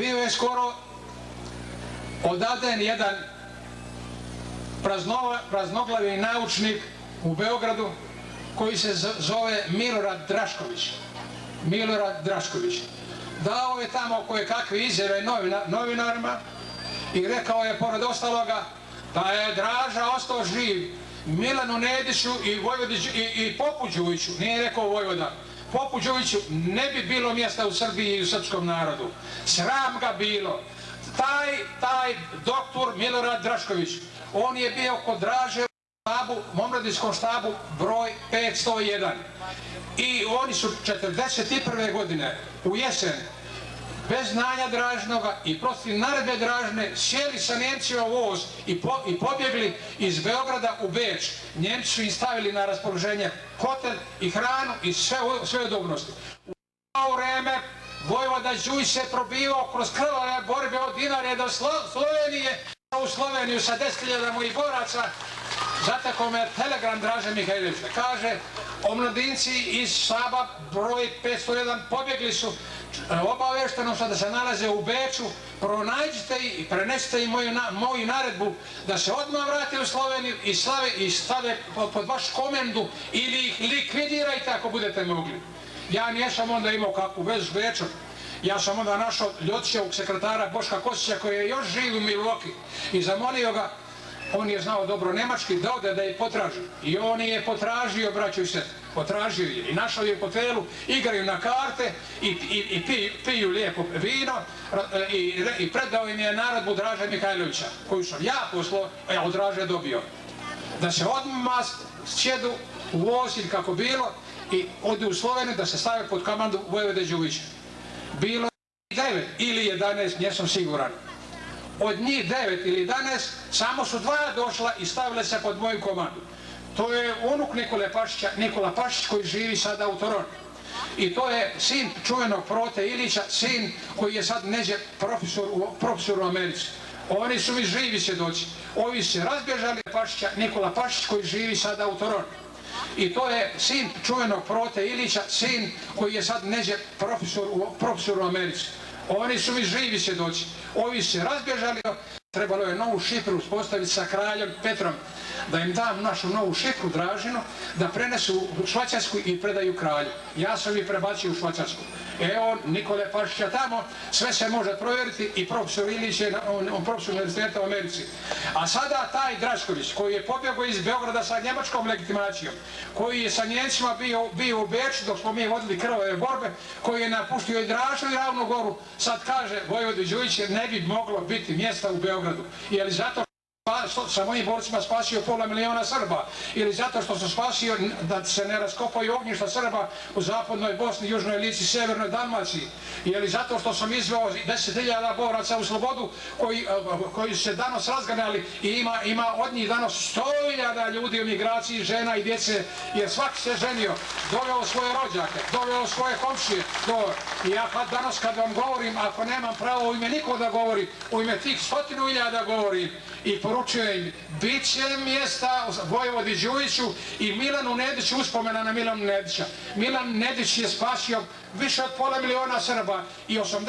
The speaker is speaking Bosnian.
bio je skoro odaden jedan praznoglavi naučnik u Beogradu koji se zove Milorad Drašković. Milorad Drašković. Dao je tamo koje kakve izjave novinarima i rekao je pored ostaloga da je Draža ostao živ Milanu Nediću i Popu Đujiću, nije rekao Vojvoda, Popu Đujiću ne bi bilo mjesta u Srbiji i u srpskom narodu. Sram ga bilo. Taj doktor Milorad Drašković, on je bio kod Draže u omladinskom štabu broj 501 i oni su 1941. godine u jesen bez znanja Dražinoga i protiv naredbe Dražine sjeli sa Njemcima u voz i pobjegli iz Beograda u Beč. Njemci su im stavili na raspoloženje hotel i hranu i sve udobnosti. U to vreme Vojvoda Đujić se probivao kroz krvave borbe od Dinare do Slovenije, u Sloveniju sa 10.000 mojih boraca. Zatekao me telegram Draže Mihajlovića. Kaže, omladinci iz štaba broj 501 pobjegli su, obavešteno su da se nalaze u Beču, pronađite ih i prenesite im moju naredbu da se odmah vrate u Sloveniju i stave pod vaš komendu ili ih likvidirajte ako budete mogli. Ja nisam onda imao kakvu vezu s Bečom. Ja sam onda našao Ljotićevog sekretara Boška Kosića koji je još živ u Milwaukee i zamolio ga, on je znao dobro nemački, da ode da je potraži. I on je potražio, braćo i sestre, potražio je i našao je u hotelu, igraju na karte i piju lijepo vino i predao im je naredbu Draže Mihajlovića, koju sam ja poslao, a od Draže dobio. Da se odmah sjedu u voz ili kako bilo i odu u Sloveniju da se stave pod komandu Vojvode Đujića. Bilo je 9 ili 11, nisam siguran. Od njih 9 ili 11, samo su 2 došla i stavile se pod moju komandu. To je unuk Nikole Pašića, Nikola Pašić koji živi sada u Torontu. I to je sin čuvenog Prote Ilića, sin koji je sad neđe profesor u Americi. Oni su mi živi svjedoci. Ovi se razbježali Pašića, Nikola Pašić koji živi sada u Torontu. I to je sin čuvenog Prote Ilića, sin koji je sad neđe profesor u Americi. Oni su mi živi svjedoci. Ovi se razbježali. Trebalo je novu šifru uspostaviti sa kraljem Petrom, da im dam našu novu šifru Dražinu, da prenesu u Švajcarsku i predaju kralju. Ja sam ih prebacio u Švajcarsku. Evo Nikole Pašića tamo, sve se može provjeriti i profesor Ilić je profesor univerziteta u Americi. A sada taj Drašković koji je pobjegao iz Beograda sa njemačkom legitimacijom, koji je sa Njemcima bio u Beču dok smo mi vodili krvave borbe, koji je napustio i Dražu i Ravnu Goru, sad kaže Vojvodi Đujić ne bi moglo biti mjesta u Beogradu. Je li zato što sa mojim borcima spasio 500.000 Srba ili zato što sam spasio da se ne raskopaju ognjišta Srba u zapadnoj Bosni, južnoj Lici, sjevernoj Dalmaciji, je li zato što sam izveo 10.000 boraca u slobodu koji su se danas razganjali i ima od njih danas 100.000 ljudi u migraciji, žena i djece, jer svaki se ženio, doveo svoje rođake, doveo svoje komšije. I ja danas kad vam govorim, ako nemam pravo u ime nikog da govorim, u ime tih 100.000 govorim i poručujem im, bit će mjesta Vojvodi Đujiću i Milanu Nediću, uspomena na Milanu Nedića. Milan Nedić je spasio više od 500.000 Srba i 80